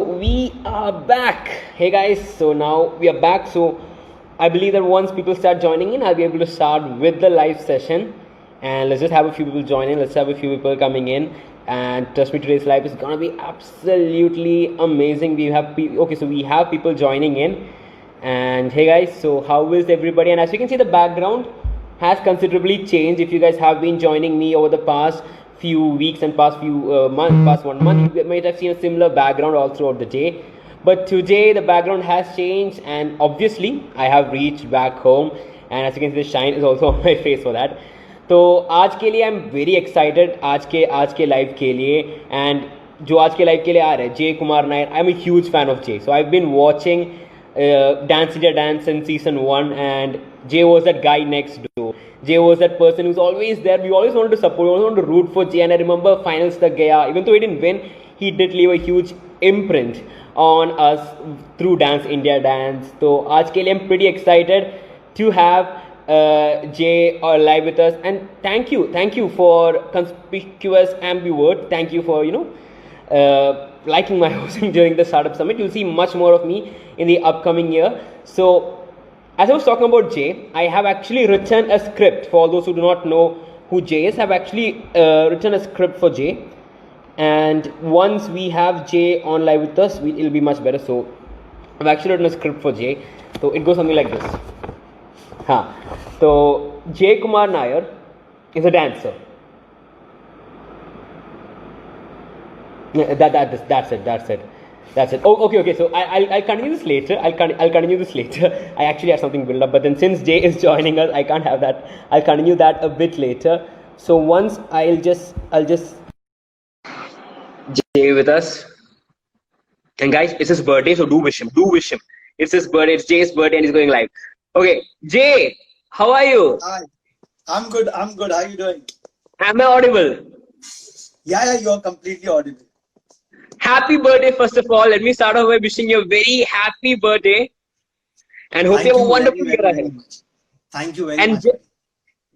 We are back. Hey guys, so now we are back. So I believe that once people start joining in, I'll be able to start with the live session. And let's just have a few people join in. Let's have a few people coming in. And trust me, today's live is gonna be absolutely amazing. We have so we have people joining in. And hey guys, so how is everybody? And as you can see, the background has considerably changed. If you guys have been joining me over the past few weeks and past few past 1 month, you might have seen a similar background all throughout the day. But today the background has changed, and obviously I have reached back home, and as you can see, the shine is also on my face for that. तो आज के लिए I am very excited आज के live के लिए. And जो आज के लाइव के लिए आ रहे हैं Jay Kumar Nair, I am a huge fan of Jay. So I have been watching Dance India Dance in season 1, and Jay was that guy next door. Jay was that person who's always there. We always wanted to support, we always wanted to root for Jay. And I remember finals tak gaya, even though he didn't win, he did leave a huge imprint on us through Dance India Dance. So aaj ke liye I'm pretty excited to have Jay live with us. And thank you for conspicuous ambivert. Thank you for liking my hosting during the Startup Summit. You'll see much more of me in the upcoming year. So as I was talking about Jay, I have actually written a script. For those who do not know who Jay is, I've actually written a script for Jay. And once we have Jay on live with us, it'll be much better. So I've actually written a script for Jay. So it goes something like this. So Jay Kumar Nair is a dancer. That's it. Oh, okay. So I'll continue this later. I'll continue this later. I actually have something built up, but then since Jay is joining us, I can't have that. I'll continue that a bit later. So once I'll just Jay with us. And guys, it's his birthday, so do wish him. It's his birthday. It's Jay's birthday, and he's going live. Okay, Jay, how are you? Hi, I'm good. How are you doing? Am I audible? Yeah, you are completely audible. Happy birthday, first of all. Let me start off by wishing you a very happy birthday. And hope you have a wonderful year ahead. Thank you very much.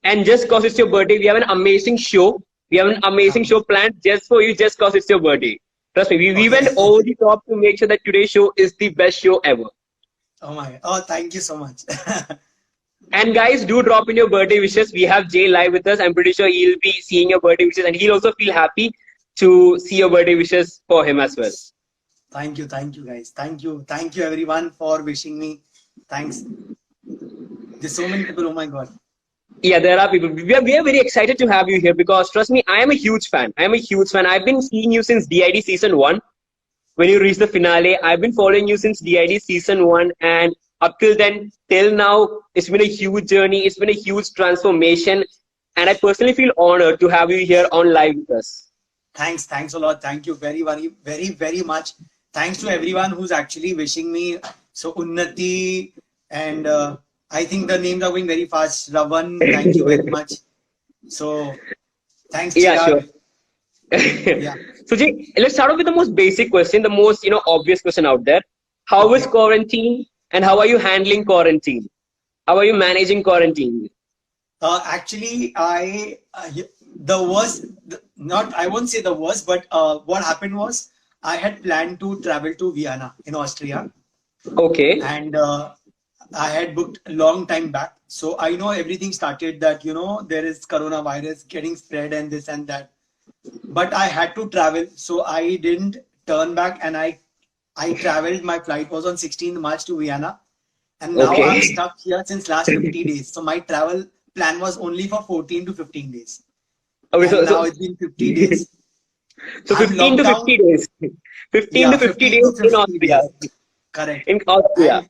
And just because it's your birthday, we have an amazing show. We have an amazing show planned just for you, just because it's your birthday. Trust me, we went over the top to make sure that today's show is the best show ever. Oh my God. Oh, thank you so much. And guys, do drop in your birthday wishes. We have Jay live with us. I'm pretty sure he'll be seeing your birthday wishes, and he'll also feel happy to see your birthday wishes for him as well. Thank you guys. Thank you everyone for wishing me. Thanks. There's so many people. Oh my God. Yeah, there are people. We are very excited to have you here because trust me, I am a huge fan. I've been seeing you since DID season 1. When you reach the finale, I've been following you since DID season 1, and up till then, till now, it's been a huge journey. It's been a huge transformation, and I personally feel honored to have you here on live with us. Thanks a lot. Thank you very much. Thanks to everyone who's actually wishing me. So Unnati, and I think the names are going very fast. Ravan, thank you very much. So thanks. Yeah, sure. Yeah. So Jay, let's start off with the most basic question, the most obvious question out there. How is quarantine, and how are you handling quarantine? How are you managing quarantine? Actually, I won't say the worst, but what happened was I had planned to travel to Vienna in Austria. Okay. And I had booked a long time back. So I know everything started that, there is coronavirus getting spread and this and that. But I had to travel. So I didn't turn back, and I traveled. My flight was on 16th March to Vienna. And now I'm stuck here since last 50 days. So my travel plan was only for 14 to 15 days. Okay, and now it's been 50 days. So 15 to 50 days. 15 to 50 days in Austria. Correct. In Austria.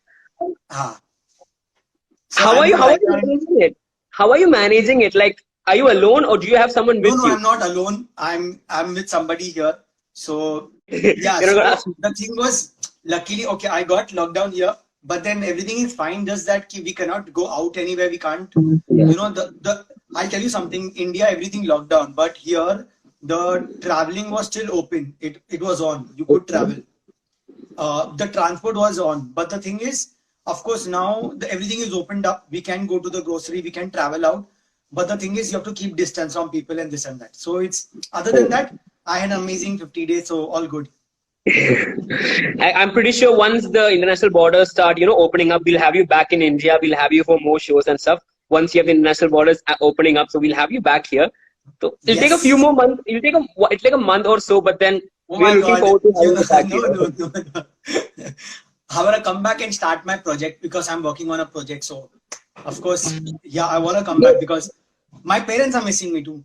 So how are you managing it? How are you managing it? Like, are you alone, or do you have someone with you? No, I'm not alone. I'm with somebody here. So yeah, so the thing was, luckily, I got locked down here, but then everything is fine. Just that we cannot go out anywhere. We can't. I'll tell you something. India, everything locked down, but here the traveling was still open. It was on. You could travel. The transport was on, but the thing is, of course, now everything is opened up. We can go to the grocery. We can travel out. But the thing is, you have to keep distance from people and this and that. So it's, other than that, I had an amazing 50 days, so all good. I'm pretty sure once the international borders start, opening up, we'll have you back in India. We'll have you for more shows and stuff. Once you have the international borders opening up, so we'll have you back here. So it'll take a few Yes. more months. It'll take a month or so, but then Oh we're my looking God. forward to You having know, you back no, here. no, no, no. I want to come back and start my project because I'm working on a project. So, of course, yeah, I want to come back because my parents are missing me too.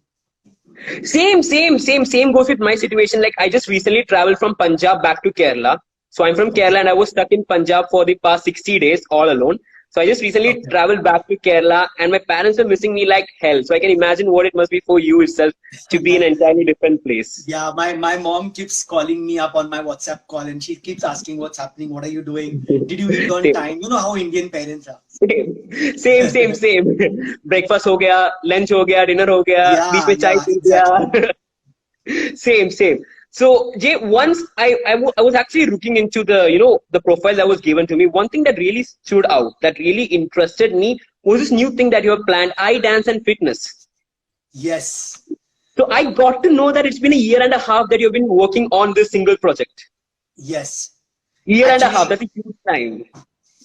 Same goes with my situation. Like I just recently traveled from Punjab back to Kerala. So I'm from Kerala Okay. and I was stuck in Punjab for the past 60 days all alone. So I just recently Okay. traveled back to Kerala and my parents are missing me like hell. So I can imagine what it must be for you itself to be in an entirely different place. Yeah, my mom keeps calling me up on my WhatsApp call and she keeps asking what's happening, what are you doing? Did you eat on Same, time? You know how Indian parents are. same. Breakfast हो गया, lunch हो गया, dinner हो गया, बीच Yeah, में चाय yeah, P exactly. लिया. Same. So Jay, once I was actually looking into the profile that was given to me. One thing that really stood out, that really interested me, was this new thing that you have planned, I dance and fitness. Yes, So I got to know that it's been a year and a half that you've been working on this single project. yes. Year and a half, Actually, that's a huge time.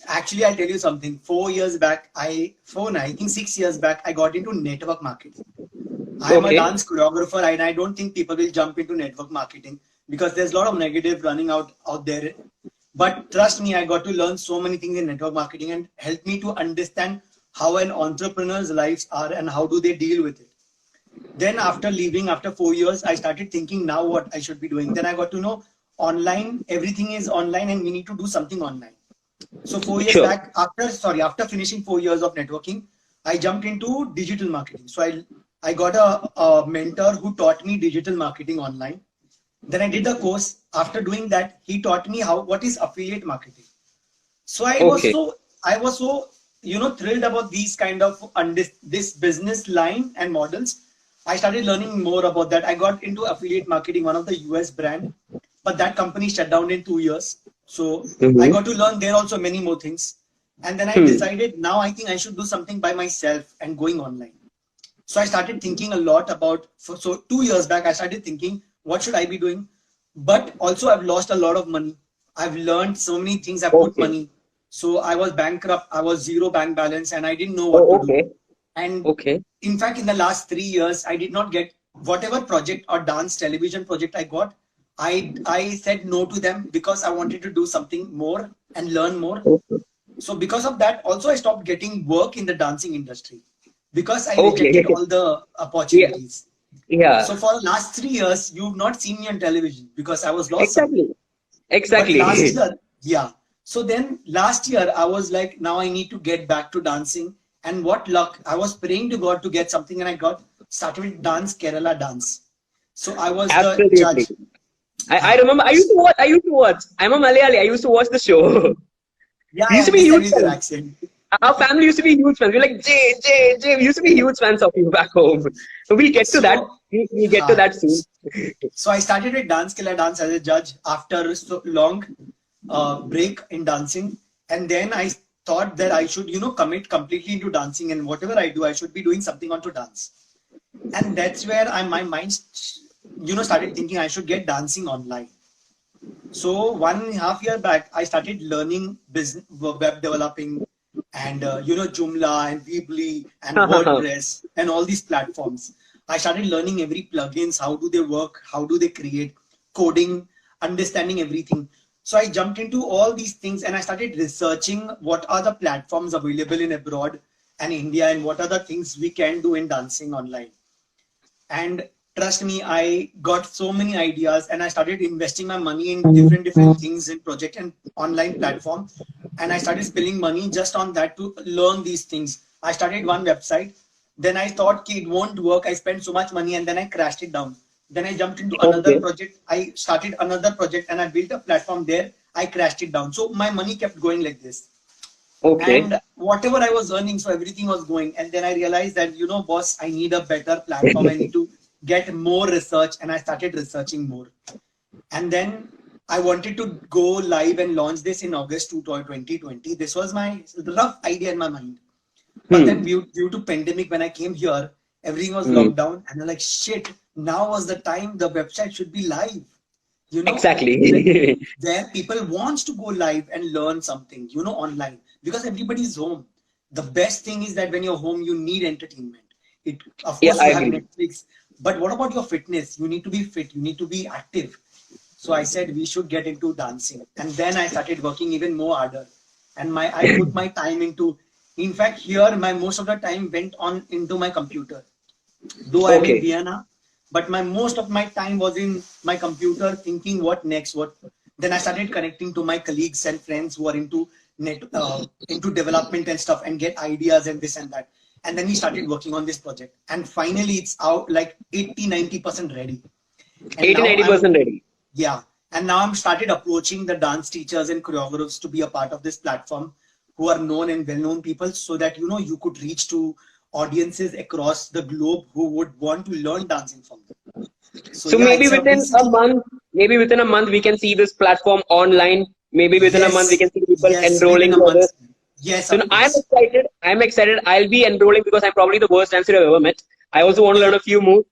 actually, I'll tell you something. 4 years back, I think 6 years back, I got into network marketing. I am a Okay. dance choreographer and I don't think people will jump into network marketing because there's a lot of negative running out there. But trust me, I got to learn so many things in network marketing and help me to understand how an entrepreneur's lives are and how do they deal with it. Then after leaving, after 4 years, I started thinking now what I should be doing. Then I got to know online, everything is online and we need to do something online. So 4 years Sure. back, after finishing 4 years of networking, I jumped into digital marketing. So I got a mentor who taught me digital marketing online. Then I did the course. After doing that, he taught me what is affiliate marketing. So Okay. I was so thrilled about these kind of this business line and models. I started learning more about that. I got into affiliate marketing, one of the US brand, but that company shut down in 2 years. So I Mm-hmm. got to learn there also many more things. And then I Hmm. decided now I think I should do something by myself and going online. So I started thinking a lot about, so 2 years back, I started thinking, what should I be doing? But also I've lost a lot of money. I've learned so many things. I put Okay. money. So I was bankrupt. I was zero bank balance and I didn't know what Oh, to do. okay. And Okay. in fact, in the last 3 years, I did not get whatever project or dance television project I got. I said no to them because I wanted to do something more and learn more. Okay. So because of that, also I stopped getting work in the dancing industry because I Okay. rejected all the Yeah. opportunities. Yeah. So for the last 3 years, you've not seen me on television because I was lost somewhere. Exactly. But last Exactly. year, yeah. So then last year, I was like, now I need to get back to dancing. And what luck! I was praying to God to get something, and I got started with dance Kerala dance. So I was the Absolutely. judge. I remember I used to watch. I'm a Malayali. I used to watch the show. Yeah, We I used to be understand huge with your fans. accent. Our family used to be huge fans. We're like, Jay. We used to be huge fans of you back home. So we'll get to that. So, We'll get to that soon. so I started with dance Kerala dance as a judge after so long break in dancing, and then I thought that I should, commit completely into dancing, and whatever I do, I should be doing something onto dance. And that's where my mind, started thinking I should get dancing online. So 1.5 year back, I started learning business, web developing, and Joomla and Weebly and WordPress and all these platforms. I started learning every plugins, how do they work, how do they create coding, understanding everything. So I jumped into all these things and I started researching what are the platforms available in abroad and India and what are the things we can do in dancing online. And trust me, I got so many ideas and I started investing my money in different things in project and online platform. And I started spending money just on that to learn these things. I started one website. Then I thought it won't work. I spent so much money and then I crashed it down. Then I jumped into another Okay. project. I started another project and I built a platform there. I crashed it down. So my money kept going like this. Okay. And whatever I was earning, so everything was going. And then I realized that, boss, I need a better platform. I need to get more research. And I started researching more. And then I wanted to go live and launch this in August 2020. This was my rough idea in my mind. But then Hmm. due to pandemic, when I came here, everything was Hmm. locked down. And I'm like, shit, now was the time the website should be live. You know, Exactly. where people wants to go live and learn something, you know, online, because everybody's home. The best thing is that when you're home, you need entertainment. It, of Yeah, course, I you have agree. Netflix, but what about your fitness? You need to be fit. You need to be active. So I said we should get into dancing, and then I started working even more harder. And I put my time into. In fact, here my most of the time went on into my computer. Though I'm in Okay. Vienna, but my most of my time was in my computer thinking what next, what. Then I started connecting to my colleagues and friends who are into into development and stuff, and get ideas and this and that. And then we started working on this project, and finally it's out like 80-90% ready. And 80, now 90% ready. yeah, and now I'm started approaching the dance teachers and choreographers to be a part of this platform, who are known and well-known people, so that you know you could reach to audiences across the globe who would want to learn dancing from them. So So yeah, maybe it's a within a basically month, maybe within a month, we can see this platform online. Maybe within a month, we yes, can see people yes, within enrolling a for month. this. Yes, So of I'm course. excited. I'm excited. I'll be enrolling because I'm probably the worst dancer I've ever met. I also want to learn a few moves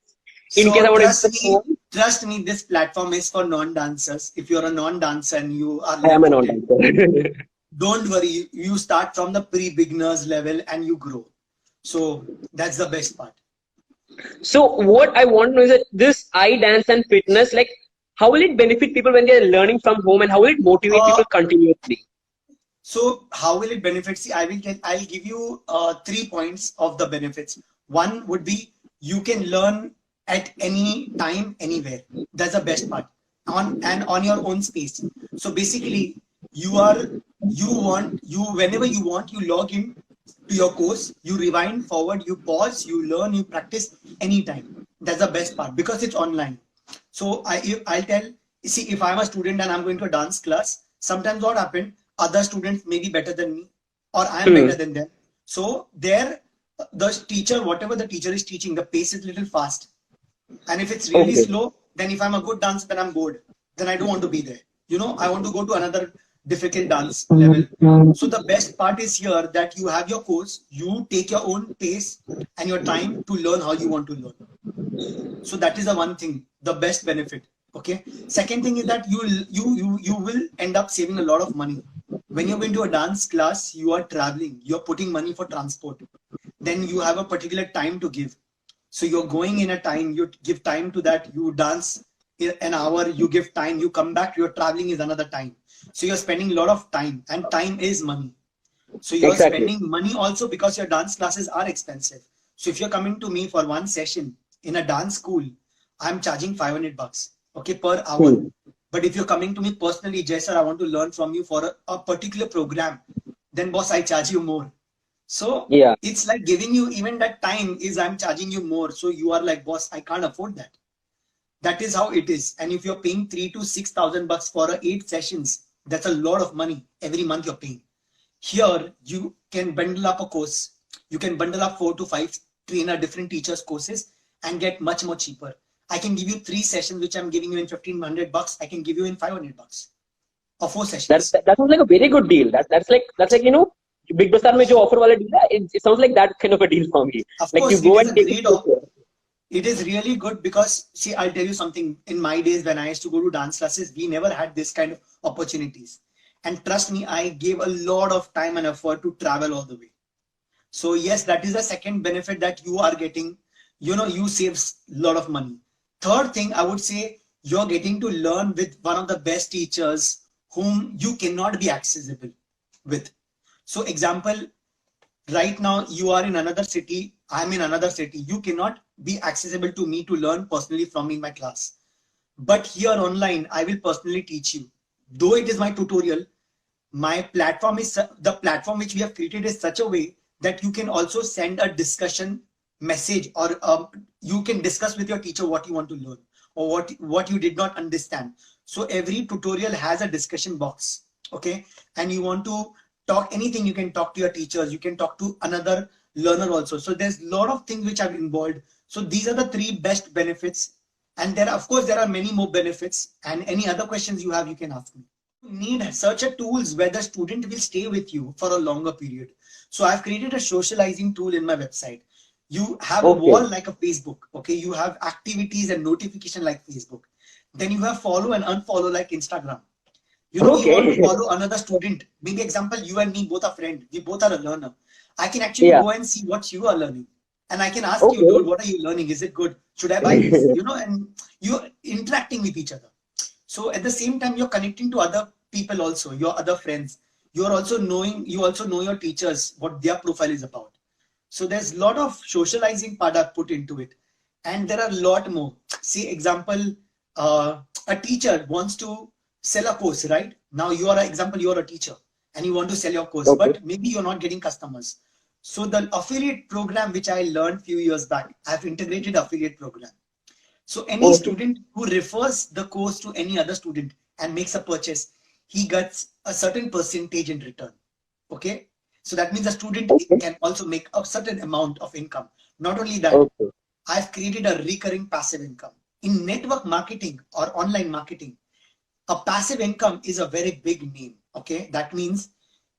in case I So want to impress someone. trust me, this platform is for non-dancers. If you're a non-dancer and you are I am a left-footed, non-dancer. don't worry. You start from the pre-beginners level and you grow. So that's the best part. So what I want to know is that this eye dance and fitness, like, how will it benefit people when they're learning from home, and how will it motivate Uh, people continuously? so how will it benefit? See, I'll give you 3 points of the benefits. One would be you can learn at any time, anywhere. That's the best part. On your own space. So basically, you are you want you whenever you want, you log in to your course, you rewind forward, you pause, you learn, you practice anytime. That's the best part because it's online. So I'll tell, see, if I'm a student and I'm going to a dance class, sometimes what happened, other students may be better than me, or I am better Hmm. than them. So there, the teacher, whatever the teacher is teaching, the pace is little fast. And if it's really Okay. slow, then if I'm a good dancer, then I'm bored. Then I don't want to be there. You know, I want to go to another difficult dance level. So the best part is here that you have your course, you take your own pace and your time to learn how you want to learn. So that is the one thing, the best benefit. Okay. Second thing is that you will end up saving a lot of money. When you're going to a dance class, you are traveling, you're putting money for transport. Then you have a particular time to give. So you're going in a time, you give time to that, you dance in an hour, you give time, you come back, you're traveling is another time. So you're spending a lot of time, and time is money. So you're Exactly. spending money also because your dance classes are expensive. So if you're coming to me for one session in a dance school, I'm charging 500 bucks, okay, per hour. Hmm. But if you're coming to me personally, Jay sir, I want to learn from you for a particular program, then boss, I charge you more. So Yeah. it's like giving you even that time is I'm charging you more. So you are like, boss, I can't afford that. That is how it is. And if you're paying 3 to 6 thousand bucks for 8 sessions, that's a lot of money every month you're paying. Here, you can bundle up a course. You can bundle up 4 to 5 trainer different teachers courses and get much more cheaper. I can give you 3 sessions, which I'm giving you in 1500 bucks. I can give you in 500 bucks or 4 sessions. That sounds like a very good deal. That's like Big Bazaar में जो offer वाला deal है, it sounds like that kind of a deal for me. Of Like you course, it go is and a take it great to the it is really good because see, I'll tell you something. In my days when I used to go to dance classes, we never had this kind of opportunities. And trust me, I gave a lot of time and effort to travel all the way. So yes, that is the second benefit that you are getting. You know, you save a lot of money. Third thing, I would say you're getting to learn with one of the best teachers whom you cannot be accessible with. So example, right now you are in another city, I'm in another city. You cannot be accessible to me to learn personally from me in my class. But here online, I will personally teach you. Though it is my tutorial, my platform is the platform which we have created is such a way that you can also send a discussion message, or you can discuss with your teacher what you want to learn or what you did not understand. So every tutorial has a discussion box, okay, and you want to talk anything, you can talk to your teachers, you can talk to another learner also. So there's a lot of things which are involved. So these are the three best benefits, and there of course there are many more benefits, and any other questions you have, you can ask me. Need such a tools where the student will stay with you for a longer period. So I've created a socializing tool in my website. You have a Okay. wall like a Facebook, okay, you have activities and notification like Facebook. Then you have follow and unfollow like Instagram. You know, you want to follow another student. Maybe example, you and me both are friends. We both are a learner. I can actually go and see what you are learning. And I can ask you, dude, what are you learning? Is it good? Should I buy this? You know, and you're interacting with each other. So at the same time, you're connecting to other people also, your other friends. You're also knowing, you also know your teachers, what their profile is about. So there's a lot of socializing part I've put into it. And there are a lot more. See, example, a teacher wants to sell a course, right? Now you are, example, you are a teacher and you want to sell your course, but maybe you're not getting customers. So the affiliate program, which I learned few years back, I've integrated affiliate program. So any student who refers the course to any other student and makes a purchase, he gets a certain percentage in return. Okay. So that means the student can also make a certain amount of income. Not only that, I've created a recurring passive income. In network marketing or online marketing, a passive income is a very big name. Okay. That means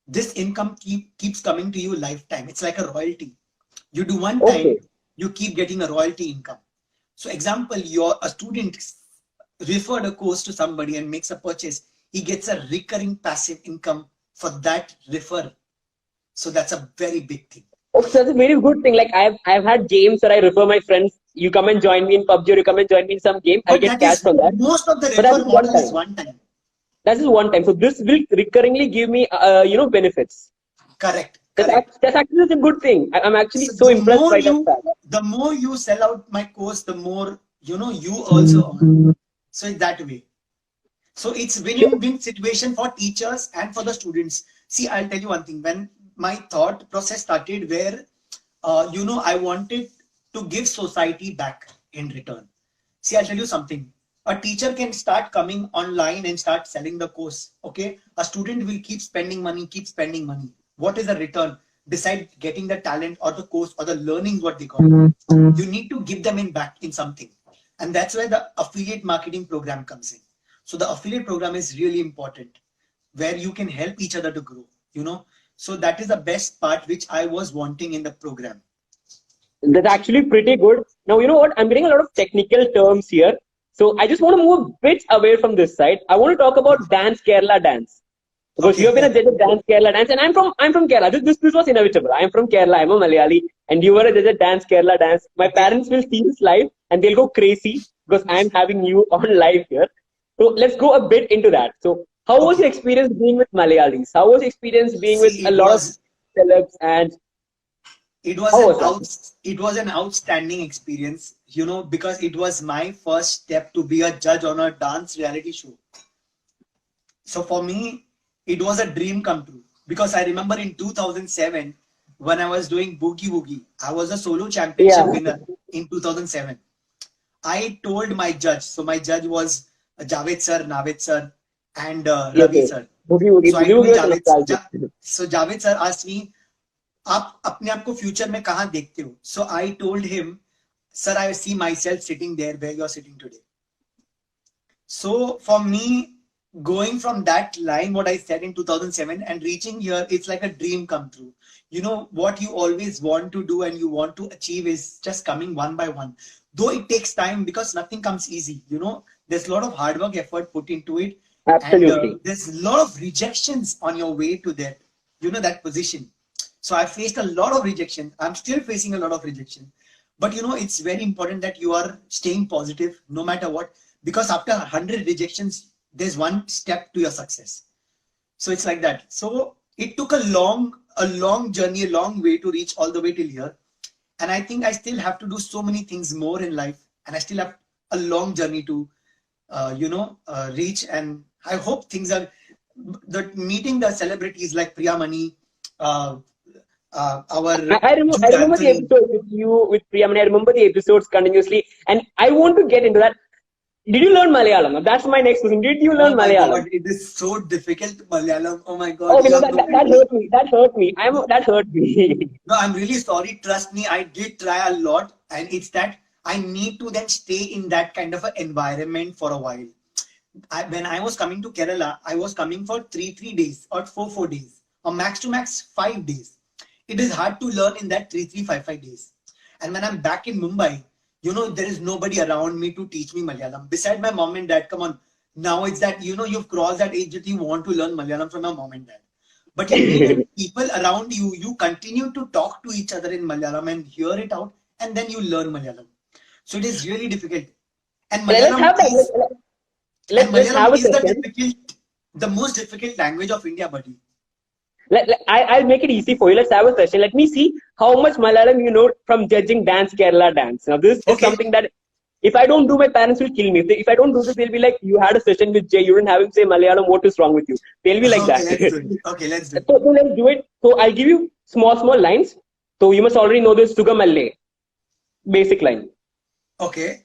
this income keeps coming to you lifetime. It's like a royalty. You do one time, you keep getting a royalty income. So example, a student referred a course to somebody and makes a purchase. He gets a recurring passive income for that referral. So that's a very big thing. Okay, so that's a very good thing. Like I've had games where I refer my friends. You come and join me in PUBG, or you come and join me in some game. I get cash from that. Most of the referral model is one time. That is one time. So this will recurringly give me, benefits. Correct. That's actually a good thing. I'm actually so impressed by that. The more you sell out my course, the more, you also earn. So it's that way. So it's win-win situation for teachers and for the students. See, I'll tell you one thing. When my thought process started where, I wanted to give society back in return. See, I'll tell you something. A teacher can start coming online and start selling the course. Okay. A student will keep spending money. What is the return? Besides getting the talent or the course or the learning what they got, you need to give them back in something. And that's where the affiliate marketing program comes in. So the affiliate program is really important, where you can help each other to grow, So that is the best part which I was wanting in the program. That's actually pretty good. Now, you know what? I'm getting a lot of technical terms here. So I just want to move a bit away from this side. I want to talk about Dance Kerala Dance. Because you have been a judge of Dance Kerala Dance, and I'm from Kerala. This was inevitable. I'm from Kerala. I'm a Malayali, and you were a judge of Dance Kerala Dance. My parents will see this live and they'll go crazy because I'm having you on live here. So let's go a bit into that. So how was your experience being with Malayalis? How was your experience being with a lot of celebs? And it was an outstanding experience, because it was my first step to be a judge on a dance reality show. So for me, it was a dream come true, because I remember in 2007 when I was doing Boogie Woogie, I was a solo championship winner in 2007. I told my judge, so my judge was Javed sir, Naved sir, and Ravi sir. So Javed sir asked me, "आप अपने आप को future में कहाँ देखते हो?" So I told him, "Sir, I see myself sitting there where you are sitting today." So for me, going from that line, what I said in 2007 and reaching here, it's like a dream come true. What you always want to do and you want to achieve is just coming one by one. Though it takes time, because nothing comes easy. There's a lot of hard work, effort put into it. Absolutely. And there's a lot of rejections on your way to that, that position. So I faced a lot of rejection. I'm still facing a lot of rejection. But, it's very important that you are staying positive no matter what. Because after 100 rejections, there's one step to your success. So it's like that. So it took a long journey, a long way to reach all the way till here. And I think I still have to do so many things more in life. And I still have a long journey to, reach. And I hope things are, meeting the celebrities like Priyamani, I remember the episode with you, with Priyamani. I remember the episodes continuously. And I want to get into that. Did you learn Malayalam? That's my next question. Did you learn Malayalam? God, it is so difficult, Malayalam. Oh my God. Okay, that hurt me. That hurt me. That hurt me. No, I'm really sorry. Trust me, I did try a lot. And it's that I need to then stay in that kind of an environment for a while. When I was coming to Kerala, I was coming for 3 days or 4 days, or max to max 5 days. It is hard to learn in that 3, 5 days. And when I'm back in Mumbai, you know, there is nobody around me to teach me Malayalam. Beside my mom and dad, come on. Now it's that, you know, you've crossed that age that you want to learn Malayalam from your mom and dad. But you need people around you. You continue to talk to each other in Malayalam and hear it out, and then you learn Malayalam. So it is really difficult. And Let's Malayalam have that. is, Let's have a session. the most difficult language of India, buddy. I'll make it easy for you. Let's have a session. Let me see how much Malayalam you know from judging dance, Kerala dance. Now, this is something that if I don't do, my parents will kill me. If I don't do this, they'll be like, you had a session with Jay, you didn't have him say Malayalam, what is wrong with you? They'll be like that. Let's do it. So let's do it. So I'll give you small lines. So you must already know this Sugamalle. Basic line. Okay.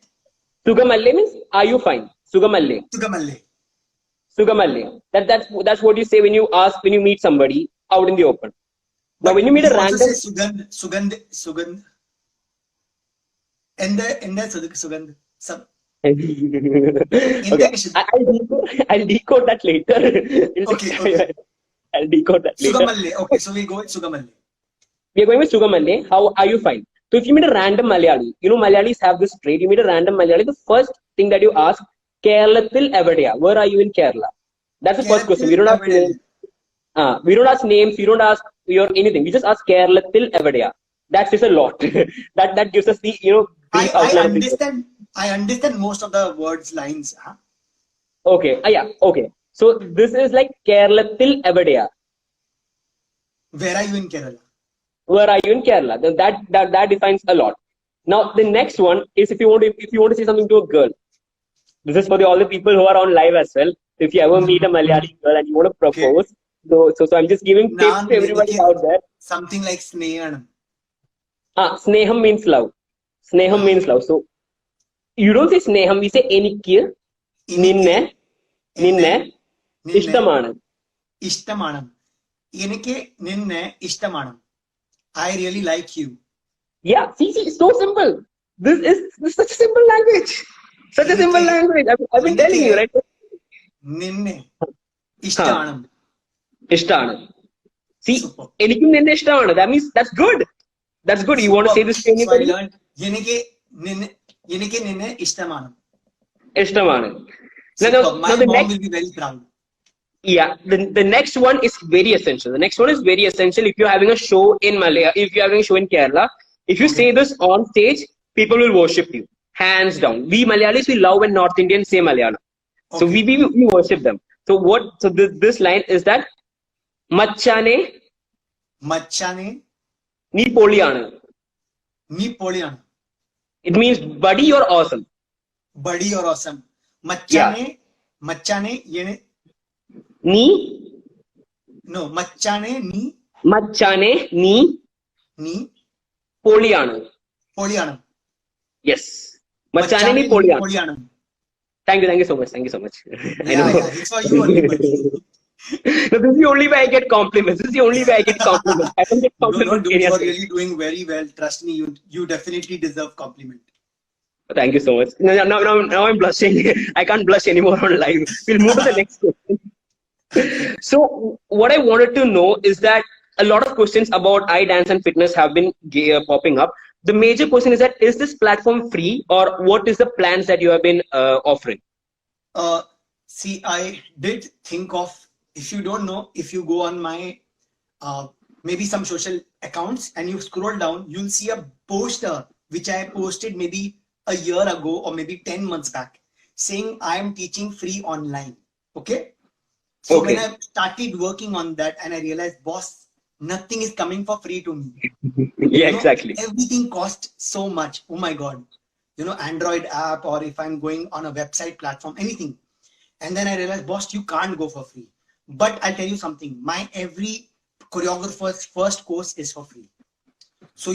Sugamalle means, are you fine? Sugamalle. Sugamalle. Sugamalle. That's what you say when you meet somebody out in the open. Now when you meet a random Sugandh. And Sugandh. Okay. I'll decode that later. Okay. I'll decode that later. Sugamalle. Okay, so we go with Sugamalle. We are going with Sugamalle. How are you fine? So if you meet a random Malayali, you know Malayalis have this trait. You meet a random Malayali, the first thing that you ask, Keralathil evadeya? Where are you in Kerala? That's the first question. We don't ask names. We don't ask names. We don't ask your anything. We just ask Keralathil evadeya. That's just a lot. that gives us the I understand most of the words lines. Huh? Okay. Yeah. Okay. So this is like Keralathil evadeya. Where are you in Kerala? Where are you in Kerala? Then that defines a lot. Now the next one is if you want to say something to a girl. This is for all the people who are on live as well. If you ever meet a Malayali girl and you want to propose, so I'm just giving tips to everybody out there. Something like Snehanam. Sneham means love. Sneham means love. So you don't say Sneham, we say Enikku, Ninne, Ishtamanam. Ishtamanam. Enikku, Ninne, Ishtamanam. I really like you. Yeah, see, it's so simple. This is such a simple language. Such a simple language. I've been telling you, right? Ninne. Ishtamanam. Ishtamanam. See, Enikku Ninne Ishtamanam. That means that's good. That's good. You want to say this to anybody? So I learned Yenike Ninne Ishtamanam. Ishtamanam. My mom will be very proud. Yeah, the next one is very essential. The next one is very essential. If you're having a show in Malaya, if you're having a show in Kerala, if you say this on stage, people will worship you. Hands down. We Malayalis, we love when North Indians say Malayalam. So we worship them. So this line is that Machane Ni Poliyana. It means buddy, you're awesome. Buddy, you're awesome. Machane yene Machane ni Poliyana. Yes. Machane ni Poliyana. Thank you so much. It's for you only, buddy. No, this is the only way I get compliments. I don't get compliments. You are really doing very well. Trust me, you definitely deserve compliment. Thank you so much. Now I'm blushing. I can't blush anymore on live. We'll move to the next question. So what I wanted to know is that a lot of questions about iDance and fitness have been popping up. The major question is that, is this platform free or what is the plans that you have been offering? See, I did think of, if you don't know, if you go on my maybe some social accounts and you scroll down, you'll see a poster which I posted maybe a year ago or maybe 10 months back saying I am teaching free online. Okay. So when I started working on that and I realized, boss, nothing is coming for free to me. Yeah, exactly. Everything costs so much. Oh my God. You know, Android app, or if I'm going on a website platform, anything. And then I realized, boss, you can't go for free. But I'll tell you something, my every choreographer's first course is for free. So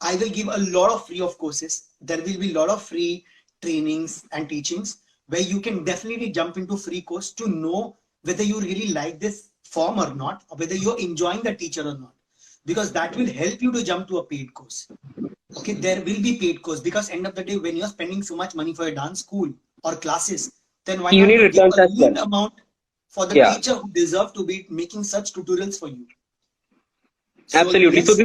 I will give a lot of free of courses. There will be a lot of free trainings and teachings where you can definitely jump into free course to know whether you really like this form or not, or whether you're enjoying the teacher or not. Because that will help you to jump to a paid course. Okay, there will be paid course, because end of the day, when you're spending so much money for a dance school or classes, then why you not need give returns a amount for the teacher who deserve to be making such tutorials for you? So Absolutely. yes, So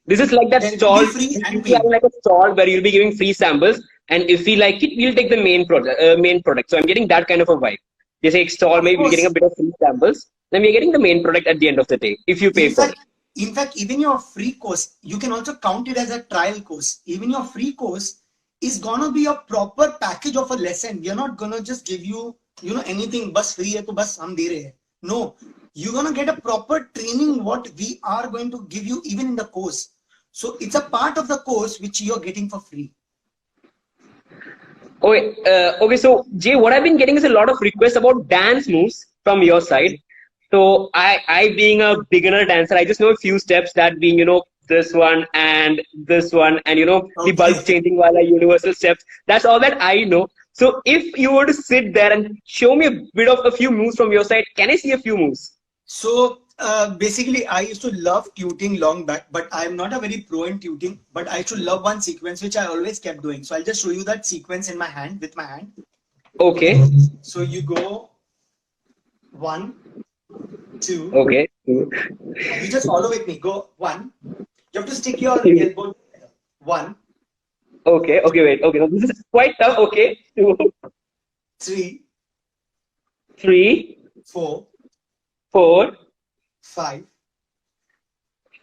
this is like that there will stall. be free This and is paid. like a stall where you'll be giving free samples, and if we like it, we'll take the main product. Main product. So I'm getting that kind of a vibe. They say stall, Of maybe we're getting a course. bit of free samples, then we're getting the main product at the end of the day if you pay In for it. fact, in fact, even your free course, you can also count it as a trial course. Even your free course is gonna be a proper package of a lesson. We are not gonna just give you, anything. Bus free hai to bus hum de rahe hai. No, you're gonna get a proper training. What we are going to give you, even in the course. So it's a part of the course which you're getting for free. Okay, okay. So Jay, what I've been getting is a lot of requests about dance moves from your side. So I being a beginner dancer, I just know a few steps. That being, this one, and the bulb Okay. changing while universal steps. That's all that I know. So if you were to sit there and show me a bit of a few moves from your side, can I see a few moves? So basically, I used to love tuting long back, but I'm not a very pro in tuting. But I used to love one sequence which I always kept doing. So I'll just show you that sequence in my hand with my hand. Okay. Okay, So you go 1, 2. okay, You just follow with me. Go 1. You have to stick your elbow together. 1, okay, okay. Wait, okay. So this is quite tough. Okay, 2, 3, 3, 4, 4, 5,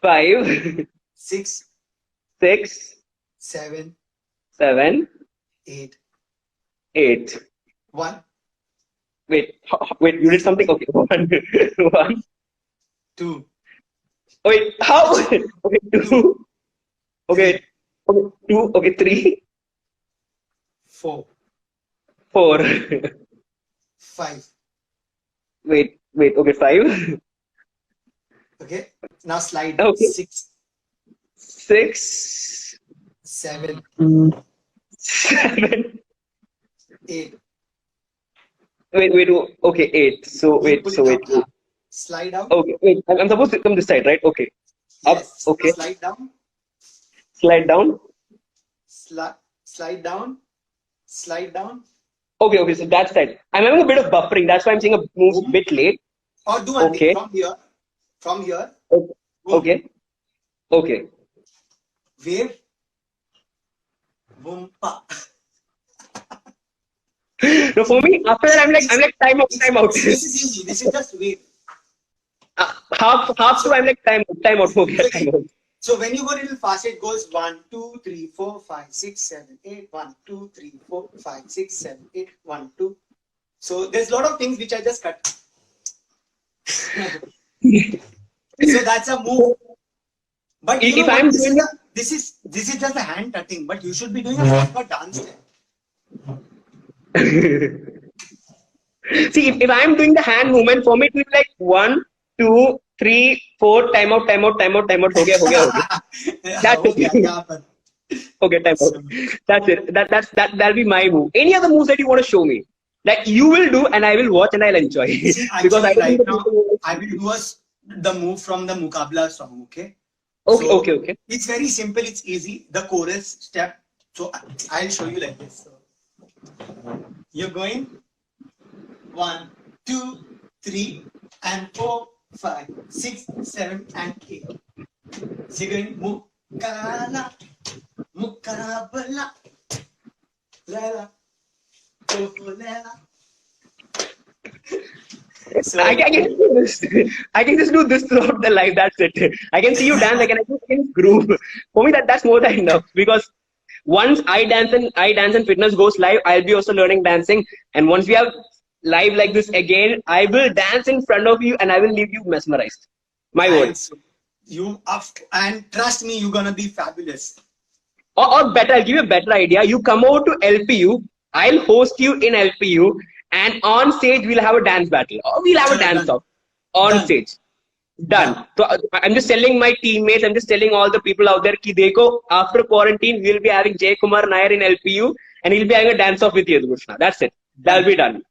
5, 6, 6, 7, 7, 8, 8. 1, Wait, wait, you did something? Okay, 1, 1. 2, Wait, how? Okay, 2. 3, Okay, okay, 2. Okay, 3, 4, 4. 5. Wait, okay, 5. Okay. Now slide Okay, 6, 6, 7, 7. 8. Wait, okay, 8. So, You wait, pull it wait. out. Slide out. Okay, wait, I'm supposed to come this side, right? Okay, up, Yes. okay, Slide down. slide down. Slide down. Slide down. Okay, okay, so that side. I'm having a bit of buffering, that's why I'm seeing a moves Boom. bit late. Or do one thing Okay, from here. From here. okay, Boom. okay, okay. Wave. Boom. Pa. No, for me, after that, I'm like, time out, time out. This is easy. This is just wave. Half to, I'm like, time out, okay, time out. So when you go a little fast, it goes 1, 2, 3, 4, 5, 6, 7, 8. 1, 2, 3, 4, 5, 6, 7, 8. 1, 2. So there's a lot of things which I just cut. So that's a move. But you know If what? I'm doing it, This is just a hand touching, but you should be doing a proper dance step. see, if I'm doing the hand movement, for me, it will be like 1, 2, 3, 4, time out, time out, time out, time out, ho gaya, ho gaya, ho gaya. That's हो गया it. यहाँ पर. Okay, time out. That's it. That'll be my move. Any other moves that you want to show me, that you will do, and I will watch and I'll enjoy. See, Because I actually, don't think right the now, people will. I will do the move from the Mukabla song, okay? Okay, So okay, okay. it's very simple, it's easy. The chorus step. So I'll show you like this. So you're going 1, 2, 3, and 4, 5, 6, 7, and 8. So you're going Mukala, Mukabla, Lela, oh Lela. So I can do this. I can just do this throughout the life. That's it. I can see you dance. I can groove. For me, that's more than enough. Because once I dance and fitness goes live, I'll be also learning dancing. And once we have live like this again, I will dance in front of you and I will leave you mesmerized. My word. and so you up and trust me, you're gonna be fabulous. Or better, I'll give you a better idea. You come over to LPU. I'll host you in LPU, and on stage we'll have a dance battle. Or we'll have a dance Done. off on Done. stage. Done. Done. So I'm just telling my teammates, I'm just telling all the people out there, ki dekho, after quarantine, we'll be having Jay Kumar Nair in LPU, and he'll be having a dance off with Yadu Krishna. That's it. That'll Done. be done.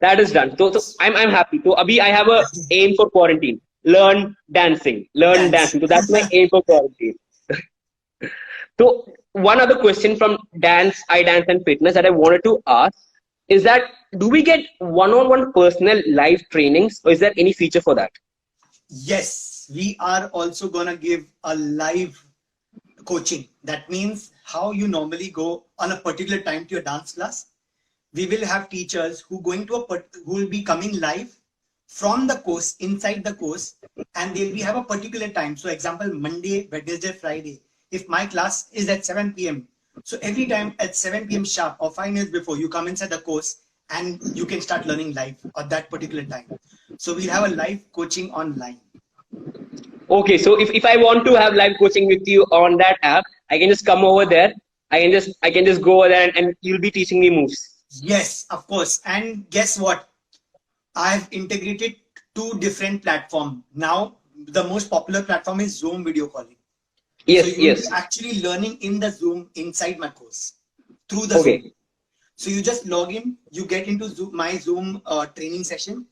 That is done. So I'm happy. So Abhi, I have a aim for quarantine. Learn dancing. Learn Dance. dancing. So that's my aim for quarantine. So one other question from Dance, I Dance and Fitness that I wanted to ask is that do we get one-on-one personal live trainings, or is there any feature for that? Yes, we are also gonna give a live coaching. That means how you normally go on a particular time to your dance class. We will have teachers who who will be coming live from the course, inside the course, and they'll be have a particular time. So example, Monday, Wednesday, Friday. If my class is at 7 p.m. So every time at 7 p.m. sharp or 5 minutes before, you come inside the course and you can start learning live at that particular time. So we'll have a live coaching online. Okay, so if I want to have live coaching with you on that app, I can just come over there. I can just go over there and you'll be teaching me moves. Yes, of course. And guess what? I've integrated two different platforms. Now, the most popular platform is Zoom video calling. Yes, so you'll yes. be actually learning in the Zoom inside my course through the Okay. Zoom. So you just log in, you get into Zoom, my Zoom training session,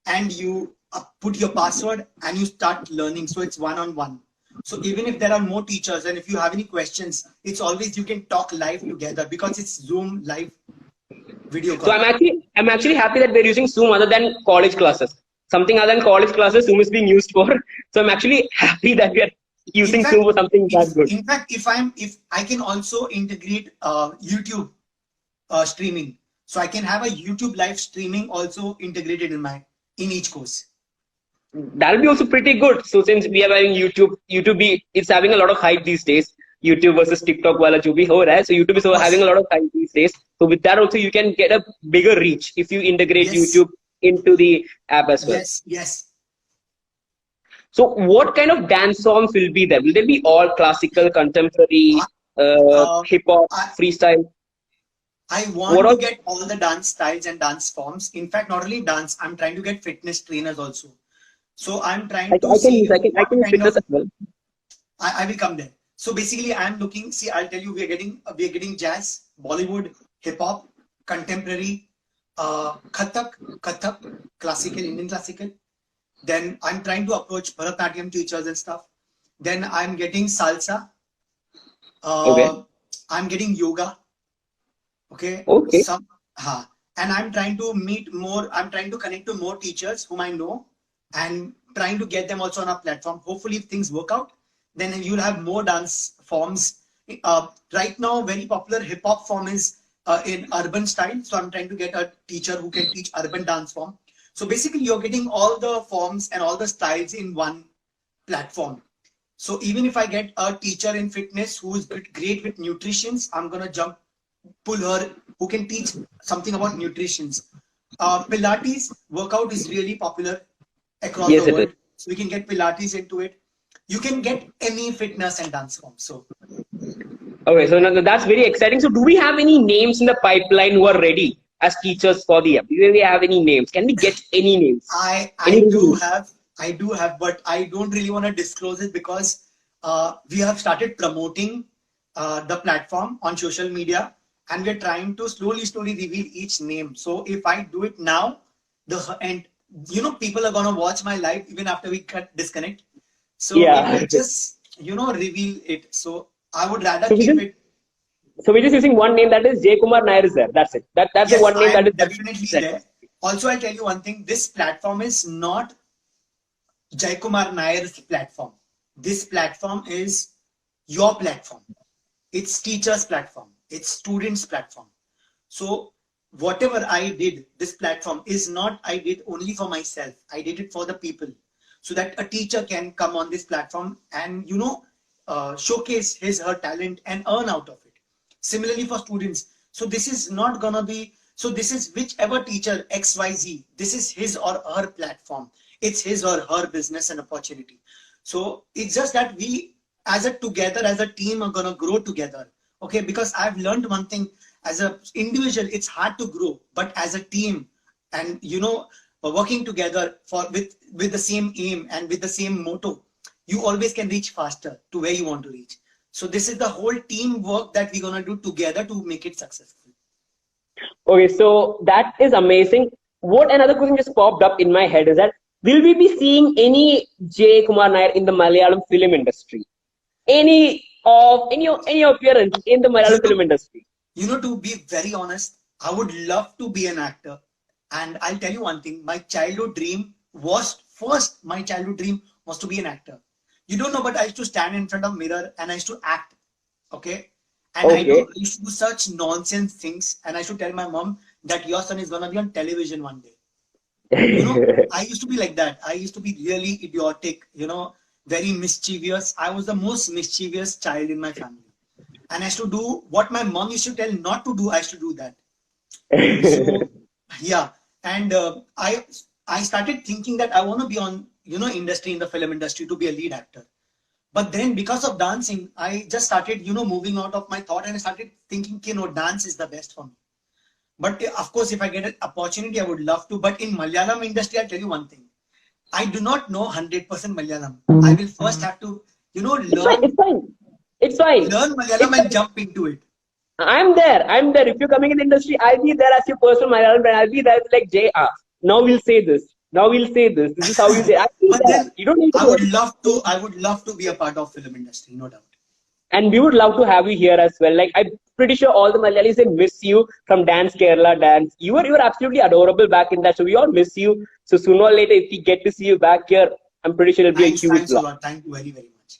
and you put your password and you start learning. So it's one-on-one. So even if there are more teachers and if you have any questions, it's always you can talk live together because it's Zoom live video call. So I'm actually happy that we're using Zoom other than college classes. Something other than college classes, Zoom is being used for. So I'm actually happy that we are using Zoom for something that good. In fact, if I can also integrate YouTube streaming, so I can have a YouTube live streaming also integrated in each course. That'll be also pretty good. So since we are having YouTube it's having a lot of hype these days. YouTube versus TikTok wala jo bhi ho raha hai. So YouTube is having a lot of hype these days. So with that also you can get a bigger reach if you integrate YouTube into the app as well. Yes, yes. So what kind of dance songs will be there? Will they be all classical, contemporary, hip hop, freestyle? I want to get all the dance styles and dance forms. In fact, not only dance, I'm trying to get fitness trainers also. So I'm trying to see. I can fitness as well. I will come there. So basically, I'm looking. See, I'll tell you, we are getting jazz, Bollywood, hip hop, contemporary, Kathak, classical, Indian classical. Then I'm trying to approach Bharatanatyam teachers and stuff. Then I'm getting salsa. I'm getting yoga. Okay. And I'm trying to meet more. I'm trying to connect to more teachers whom I know, and trying to get them also on our platform. Hopefully, if things work out, then you'll have more dance forms. Right now, very popular hip hop form is in urban style. So I'm trying to get a teacher who can teach urban dance form. So basically, you're getting all the forms and all the styles in one platform. So even if I get a teacher in fitness who is great with nutrition, I'm gonna pull her who can teach something about nutrition. Pilates workout is really popular across the world. So we can get Pilates into it. You can get any fitness and dance form. So okay, so now that's very exciting. So do we have any names in the pipeline who are ready as teachers for the app? Do we have any names? Can we get any names? I do have, but I don't really want to disclose it because we have started promoting the platform on social media, and we're trying to slowly reveal each name. So if I do it now, people are gonna watch my live even after we disconnect. So we just reveal it. So I would rather keep it. So we're just using one name, that is Jay Kumar Nair is there. That's it. That's the one name that is definitely there. Also, I'll tell you one thing. This platform is not Jay Kumar Nair's platform. This platform is your platform. It's teachers' platform. It's students' platform. So whatever I did, this platform is not I did only for myself. I did it for the people, so that a teacher can come on this platform and showcase her talent and earn out of it. Similarly for students. So this is not gonna be. So this is whichever teacher XYZ. This is his or her platform. It's his or her business and opportunity. So it's just that we, as a team, are gonna grow together. Okay, because I've learned one thing: as an individual, it's hard to grow, but as a team, and working together with the same aim and with the same motto, you always can reach faster to where you want to reach. So this is the whole teamwork that we're gonna do together to make it successful. Okay, so that is amazing. What another question just popped up in my head is that will we be seeing any Jay Kumar Nair in the Malayalam film industry? Any appearance in the Malayalam film industry? To be very honest, I would love to be an actor. And I'll tell you one thing, my childhood dream was was to be an actor. You don't know, but I used to stand in front of mirror and I used to act. Okay. And I used to do such nonsense things. And I used to tell my mom that your son is going to be on television one day. You know, I used to be like that. I used to be really idiotic, you know, very mischievous. I was the most mischievous child in my family. And I used to do what my mom used to tell not to do. I used to do that. So, yeah. And I started thinking that I want to be on, you know, industry, in the film industry, to be a lead actor. But then because of dancing, I just started, you know, moving out of my thought, and I started thinking, you know, dance is the best for me. But of course, if I get an opportunity, I would love to. But in Malayalam industry, I'll tell you one thing. I do not know 100% Malayalam. I will first have to, you know, learn. It's fine. It's fine. Learn Malayalam and jump into it. I'm there. I'm there. If you're coming in the industry, I'll be there as your personal Malayalam friend. I'll be there like JR. Now we'll say this. Now we'll say this. This is how you say. But then you don't need to. I would love to be a part of film industry, no doubt. And we would love to have you here as well. Like, I'm pretty sure all the Malayalis, they miss you from Dance Kerala Dance. You were absolutely adorable back in that. So we all miss you. So sooner or later, if we get to see you back here, I'm pretty sure it'll be a huge Thanks a lot. Thank you very, very much.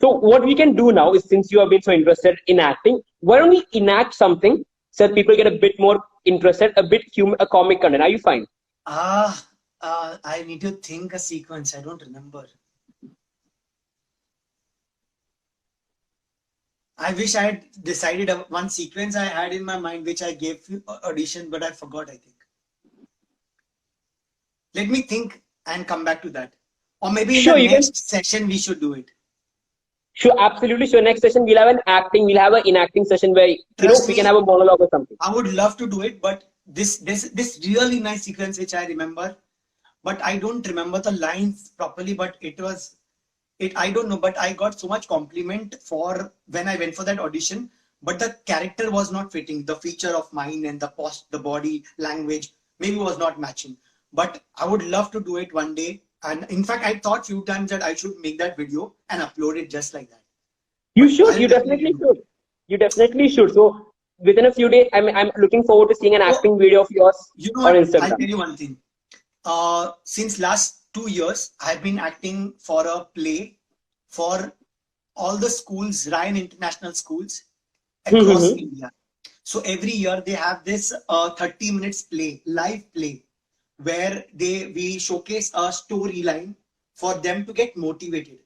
So what we can do now is, since you have been so interested in acting, why don't we enact something so that people get a bit more interested, a bit a comic content. Are you fine? I need to think a sequence. I don't remember. I wish I had decided one sequence I had in my mind, which I gave you audition, but I forgot, I think. Let me think and come back to that. Or maybe in the next session, we should do it. Sure, absolutely. So next session, we'll have an acting, we'll have an enacting session where, you know, we can have a monologue or something. I would love to do it, but this really nice sequence, which I remember, but I don't remember the lines properly, but I don't know, but I got so much compliment for when I went for that audition, but the character was not fitting. The feature of mine and the body language maybe was not matching. But I would love to do it one day. And in fact, I thought few times that I should make that video and upload it just like that. You should. You definitely should. You definitely should. So within a few days, I'm looking forward to seeing an acting video of yours on Instagram. I'll tell you one thing. Since last 2 years, I've been acting for a play for all the schools, Ryan International Schools across India. So every year they have this 30 minutes play, live play, where we showcase a storyline for them to get motivated.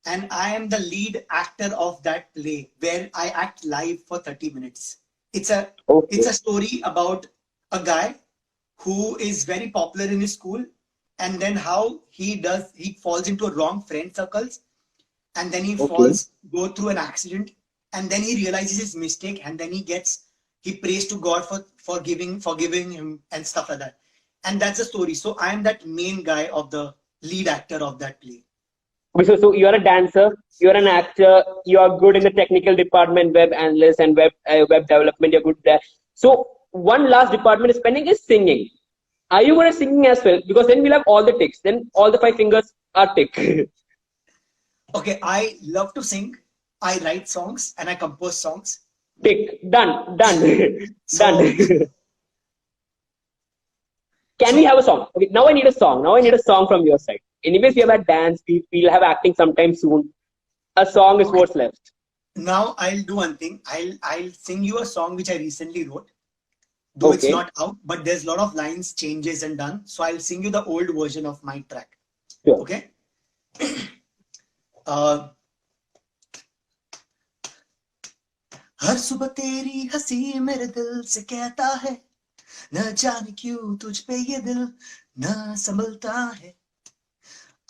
And I am the lead actor of that play, where I act live for 30 minutes. It's a story about a guy who is very popular in his school, and then how he falls into wrong friend circles, and then he go through an accident, and then he realizes his mistake, and then he prays to God for forgiving him and stuff like that. And that's the story. So I am that main guy of the lead actor of that play. So you're a dancer, you're an actor, you are good in the technical department, web analyst and web development, you're good there. So one last department is pending is singing. Are you going to singing as well? Because then we'll have all the ticks. Then all the 5 fingers are tick. Okay, I love to sing. I write songs and I compose songs. Tick. Done. Done. Can we have a song? Okay, now I need a song. Now I need a song from your side. Anyways, we have had dance. We'll have acting sometime soon. A song is what's left. Now I'll do one thing. I'll sing you a song which I recently wrote. Though it's not out, but there's a lot of lines, changes and done. So I'll sing you the old version of my track. Sure. Okay? हर सुबह तेरी हंसी मेरे दिल से कहता है, न जाने क्यों तुझ पे ये दिल न संभलता है,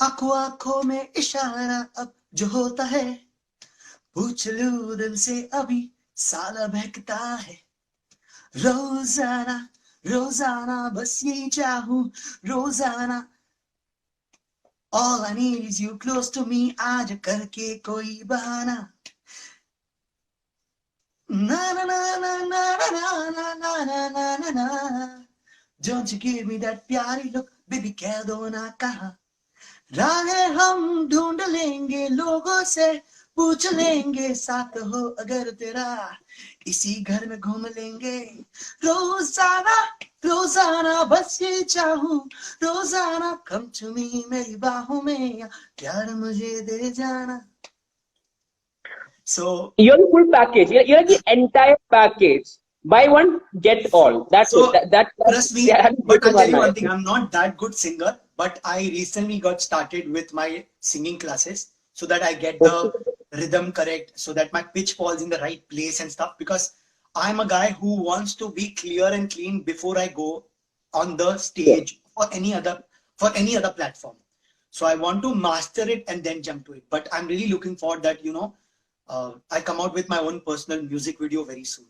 आंखों आंखों में इशारा अब जो होता है, पूछ लूं दिल से अभी साला बहकता है, रोजाना रोजाना बस यही चाहूं रोजाना, all I need is you close to me, आज करके कोई बहाना, na na na na na na na na na na na na, don't you give me that प्यारी look, baby कह दो ना कहाँ, राहें हम ढूंढ लेंगे लोगों से पूछ लेंगे, साथ हो अगर तेरा इसी घर में घूम लेंगे रोजाना रोजाना, बस ये चाहूं रोजाना, कम चुमी मेरी बाहों में या प्यार मुझे दे जाना. So You're the full package. You're the entire package. Buy one, get all. That's So, it. That's trust me, yeah, but I'll tell you Nair. one thing. I'm not that good singer, but I recently got started with my singing classes so that I get the rhythm correct, so that my pitch falls in the right place and stuff. Because I'm a guy who wants to be clear and clean before I go on the Yeah. stage or any other platform. So I want to master it and then jump to it. But I'm really looking forward that I come out with my own personal music video very soon.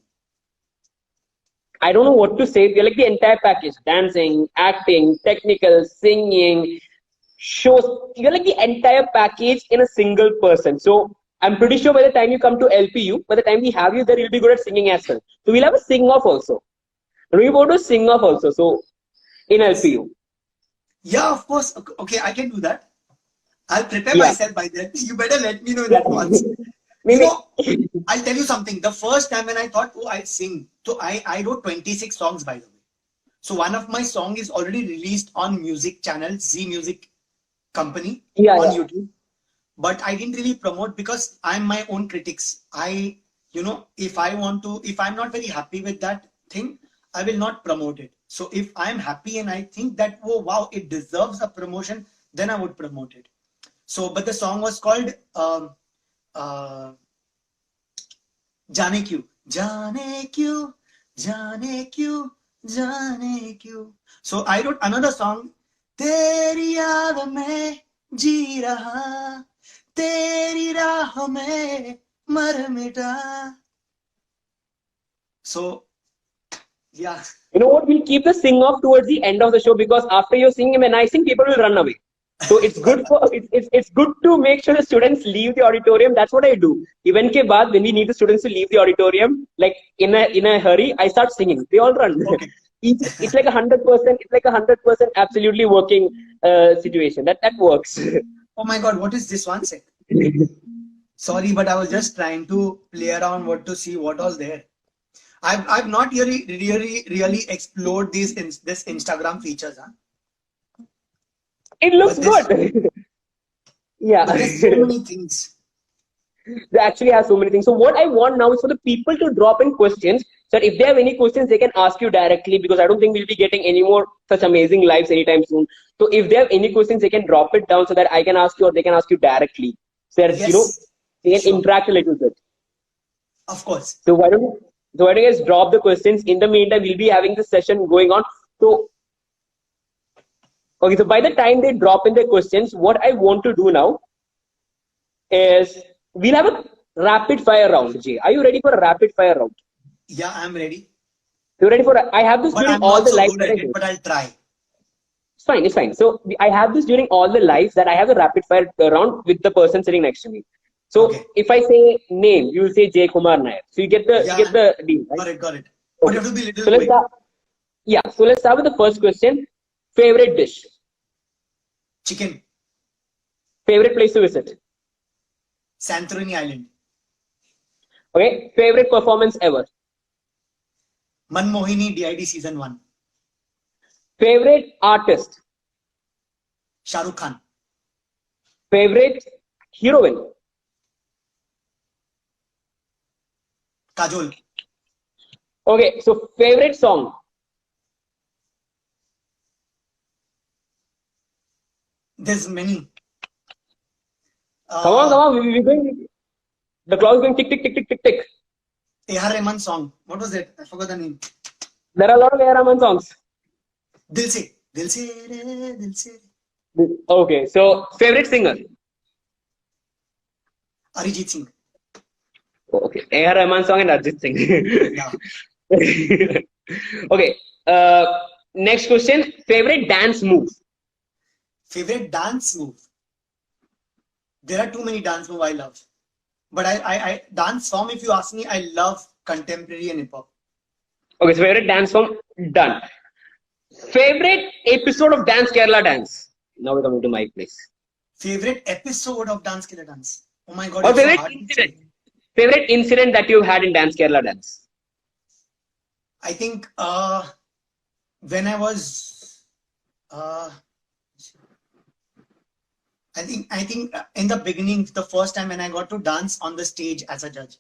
I don't know what to say. You're like the entire package: dancing, acting, technical, singing, shows. You're like the entire package in a single person. So I'm pretty sure by the time you come to LPU, by the time we have you there, you'll be good at singing as well. So we'll have a sing off also. We want to sing off also. So in LPU. Yeah, of course. Okay, I can do that. I'll prepare Yeah. myself by then. You better let me know in advance. Maybe. I'll tell you something. The first time when I thought, oh, I'll sing. So I wrote 26 songs, by the way. So one of my song is already released on music channel, Z Music Company Yeah, on yeah. YouTube. But I didn't really promote because I'm my own critics. If I'm not very happy with that thing, I will not promote it. So if I'm happy and I think that, oh, wow, it deserves a promotion, then I would promote it. So, but the song was called जाने क्यों जाने क्यों जाने क्यों जाने क्यों. So I wrote another song, तेरी याद में जी रहा, तेरी राह में मर मिटा. So yeah. You know what? We'll keep the sing off towards the end of the show because after you sing and I sing, people will run away. So it's good for it's good to make sure the students leave the auditorium. That's what I do. Even ke baad, when we need the students to leave the auditorium, like in a hurry, I start singing. They all run. Okay. It's like 100%. It's like 100% absolutely working situation. That works. Oh my God, what is this one sec? Sorry, but I was just trying to play around what to see what all there. I've not really explored this Instagram features, huh? It looks But good. Yeah. But there's so many things. They actually have so many things. So what I want now is for the people to drop in questions. So if they have any questions, they can ask you directly because I don't think we'll be getting any more such amazing lives anytime soon. So if they have any questions, they can drop it down so that I can ask you or they can ask you directly. So that, Yes, they can sure. interact a little bit. Of course. So why don't you guys drop the questions? In the meantime, we'll be having this session going on. So okay, so by the time they drop in their questions, what I want to do now is we'll have a rapid fire round. Jay, are you ready for a rapid fire round? Yeah, I'm ready. You're ready for? I have this But during I'm all not the so lives good that at I it, do. but I'll try. It's fine. It's fine. So I have this during all the lives that I have a rapid fire round with the person sitting next to me. So Okay. if I say name, you will say Jay Kumar Nair. So you get the deal, right? Got it. But you have to be a little So let's quick. start. Yeah. So let's start with the first question. Favorite dish. Chicken, Favorite place to visit. Santorini Island, Okay. Favorite performance ever. Manmohini DID season 1, Favorite artist. Shah Rukh Khan, Favorite heroine. Kajol, Okay. So favorite song. there's many. Come on. We're going. The clock is going tick, tick, tick, tick, tick, tick. A.R. Rahman song. What was it? I forgot the name. There are a lot of A.R. Rahman songs. Dil se re, dil se re. Okay. So favorite singer. Arijit Singh. Okay. A.R. Rahman song and Arjit Singh. Yeah. Okay. Next question. Favorite dance move. Favorite dance move. There are too many dance moves I love. But I dance form, if you ask me, I love contemporary and hip hop. Okay. So favorite dance form done. Favorite episode of Dance Kerala Dance. Now we're coming to my place. Favorite episode of Dance Killer Dance. Oh my God. Or it's so favorite hard. incident. Favorite incident that you've had in Dance Kerala Dance. I think when I was, uh, I think in the beginning, the first time when I got to dance on the stage as a judge.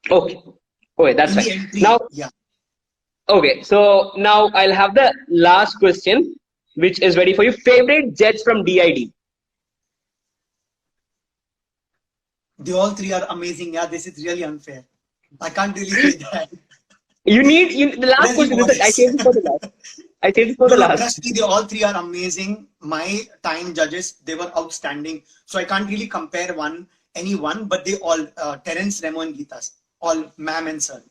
Okay. Okay, that's In fine. the entry, Now, yeah. okay, so now I'll have the last question, which is ready for you. Favorite judge from DID? They all three are amazing. Yeah, this is really unfair. I can't really say that. The last Really question. I modest. saved it for the last. I saved it for No, the no, last. trust me, they all three are amazing. My time judges, they were outstanding. So I can't really compare anyone, but they all, Terence, Remo, and Geeta's, all ma'am and sir.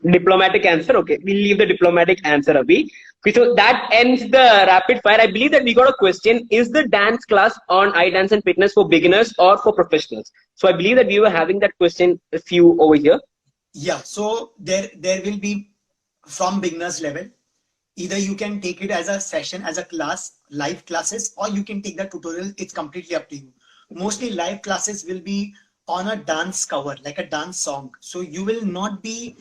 Diplomatic answer. Okay, we'll leave the diplomatic answer, Abhi. Okay, so that ends the rapid fire. I believe that we got a question. Is the dance class on iDance and Fitness for beginners or for professionals? So I believe that we were having that question a few over here. Yeah, so there will be from beginners level. Either you can take it as a session, as a class, live classes, or you can take the tutorial. It's completely up to you. Mostly live classes will be on a dance cover, like a dance song. So you will not be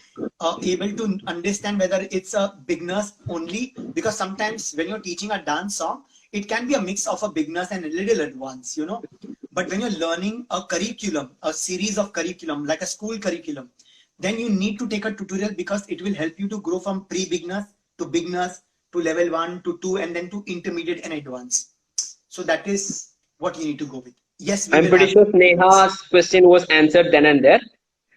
able to understand whether it's a beginners only, because sometimes when you're teaching a dance song, it can be a mix of a beginners and a little advanced, you know. But when you're learning a curriculum, a series of curriculum, like a school curriculum, then you need to take a tutorial because it will help you to grow from pre-beginners to beginners to level 1 to 2 and then to intermediate and advanced. So that is what you need to go with. Yes, we I'm will pretty have. sure Sneha's question was answered then and there.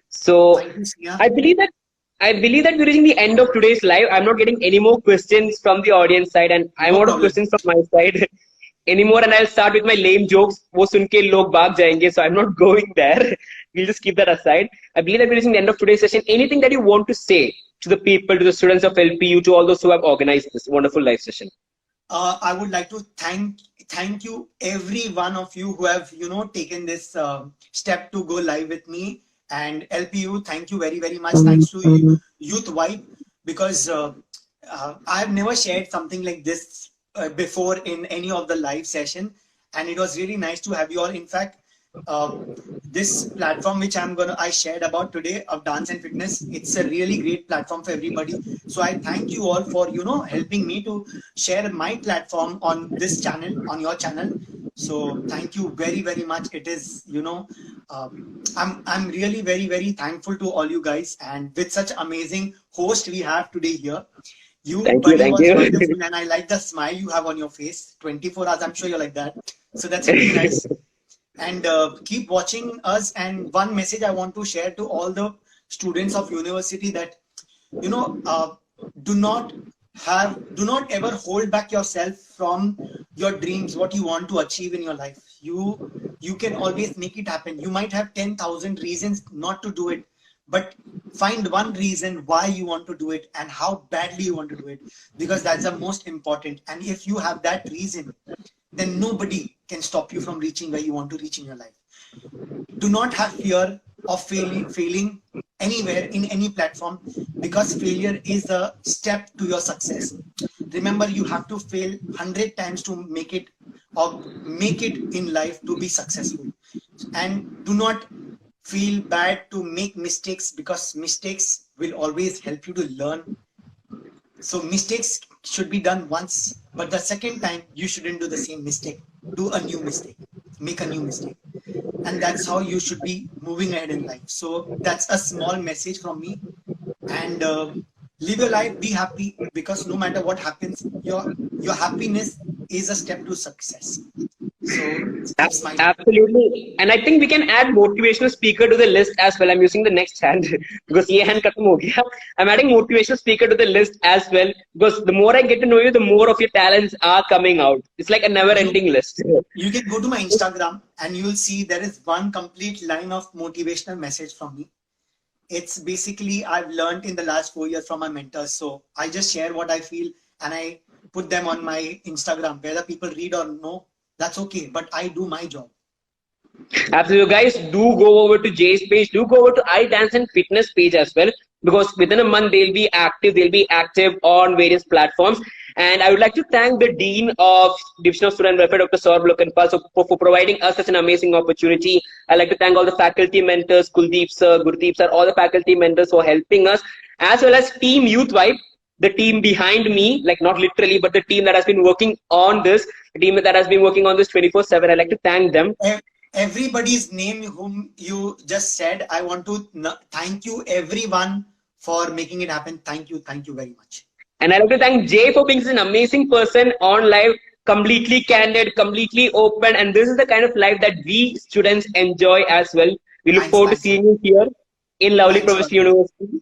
So Thank you, Sneha. I believe that we're reaching the end of today's live. I'm not getting any more questions from the audience side, and I'm No out of problem. questions from my side anymore. And I'll start with my lame jokes. वो सुन के लोग भाग जाएंगे, so I'm not going there. We'll just keep that aside. I believe that we're reaching the end of today's session. Anything that you want to say to the people, to the students of LPU, to all those who have organized this wonderful live session? I would like to thank you every one of you who have taken this step to go live with me, and LPU. Thank you very much. Thanks to Youth Vibe, because I've never shared something like this before in any of the live session, and it was really nice to have you all. In fact, uh, this platform which I shared about today of dance and fitness, it's a really great platform for everybody. So I thank you all for helping me to share my platform on this channel, on your channel. So thank you very much. It is I'm really very thankful to all you guys, and with such amazing host we have today here. Thank you, Buddy, thank was you. wonderful, and I like the smile you have on your face. 24 hours, I'm sure you're like that. So that's really nice. And keep watching us. And one message I want to share to all the students of university, that do not ever hold back yourself from your dreams, what you want to achieve in your life. You can always make it happen. You might have 10,000 reasons not to do it, but find one reason why you want to do it and how badly you want to do it, because that's the most important. And if you have that reason, then nobody can stop you from reaching where you want to reach in your life. Do not have fear of failing anywhere in any platform, because failure is a step to your success. Remember, you have to fail 100 times to make it, or make it in life to be successful. And do not feel bad to make mistakes, because mistakes will always help you to learn. So mistakes should be done once, but the second time you shouldn't do the same mistake. Do a new mistake, make a new mistake. And that's how you should be moving ahead in life. So that's a small message from me. And live your life, be happy, because no matter what happens, your happiness is a step to success. So keep smiling. Absolutely. And I think we can add motivational speaker to the list as well. I'm using the next hand because ye hand khatam ho gaya. I'm adding motivational speaker to the list as well, because the more I get to know you, the more of your talents are coming out. It's like a never ending list. You can go to my Instagram and you'll see there is one complete line of motivational message from me. It's basically I've learned in the last 4 years from my mentors. So I just share what I feel and I put them on my Instagram. Whether people read or no, that's okay. But I do my job. Absolutely, guys. Do go over to Jay's page. Do go over to iDance and Fitness page as well, because within a month they'll be active. They'll be active on various platforms. And I would like to thank the Dean of Division of Student Welfare, Dr. Saurabh Lokanpal, for providing us such an amazing opportunity. I'd like to thank all the faculty mentors, Kuldeep sir, Gurdeep sir, all the faculty mentors for helping us. as well as Team Youth Vibe, the team behind me, like not literally, but the team that has been working on this, the team that has been working on this 24/7. I'd like to thank them. Everybody's name whom you just said, I want to thank you everyone for making it happen. Thank you very much. And I'd like to thank Jay for being such an amazing person on live, completely candid, completely open, and this is the kind of life that we students enjoy as well. We look forward to seeing you here in Lovely Professional University.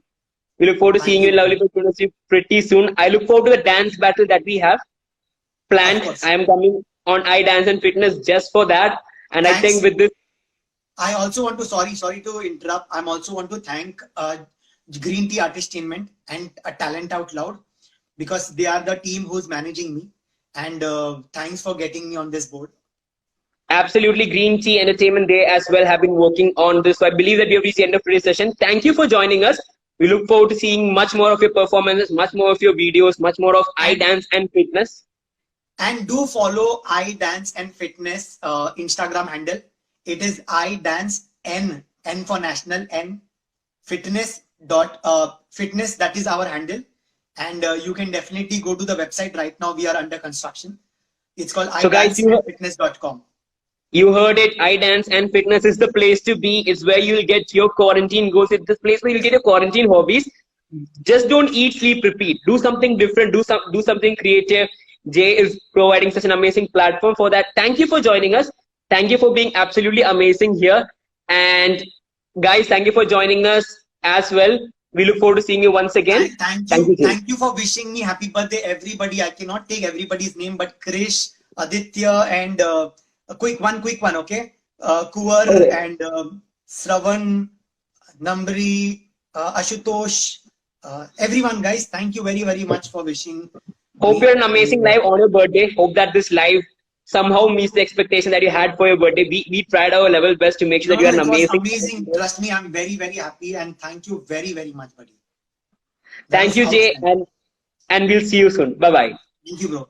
We look forward to seeing you in Lovely Professional University pretty soon. I look forward to the dance battle that we have planned. I am coming on iDance and Fitness just for that. And I think with this, I also want to sorry to interrupt. I also want to thank Green Tea Artistainment and Talent Out Loud, because they are the team who's managing me. And thanks for getting me on this board. Absolutely, Green Tea Entertainment, they as well have been working on this. So I believe that we have reached the end of today's session. Thank you for joining us. We look forward to seeing much more of your performances, much more of your videos, much more of iDance and Fitness. And do follow iDance and Fitness Instagram handle. It is iDance N for national, N fitness. Fitness, that is our handle. And you can definitely go to the website right now. We are under construction. It's called iDanceandfitness.com. You heard it. iDance and Fitness is the place to be. It's where you'll get your quarantine goals. It's the place where you'll get your quarantine hobbies. Just don't eat, sleep, repeat. Do something different. Do something creative. Jay is providing such an amazing platform for that. Thank you for joining us. Thank you for being absolutely amazing here. And guys, thank you for joining us as well. We look forward to seeing you once again. Thank you for wishing me happy birthday, everybody. I cannot take everybody's name, but Krish, Aditya, and a quick one, okay? Kuwar and Sravan, Namri, Ashutosh, everyone, guys. Thank you very much for wishing. Hope you're an amazing live on your birthday. Hope that this live somehow meets the expectation that you had for your birthday. We tried our level best to make sure that you are an amazing. Trust me, I'm very happy, and thank you very much, buddy. Thank you, Jay, and we'll see you soon. Bye bye. Thank you, bro.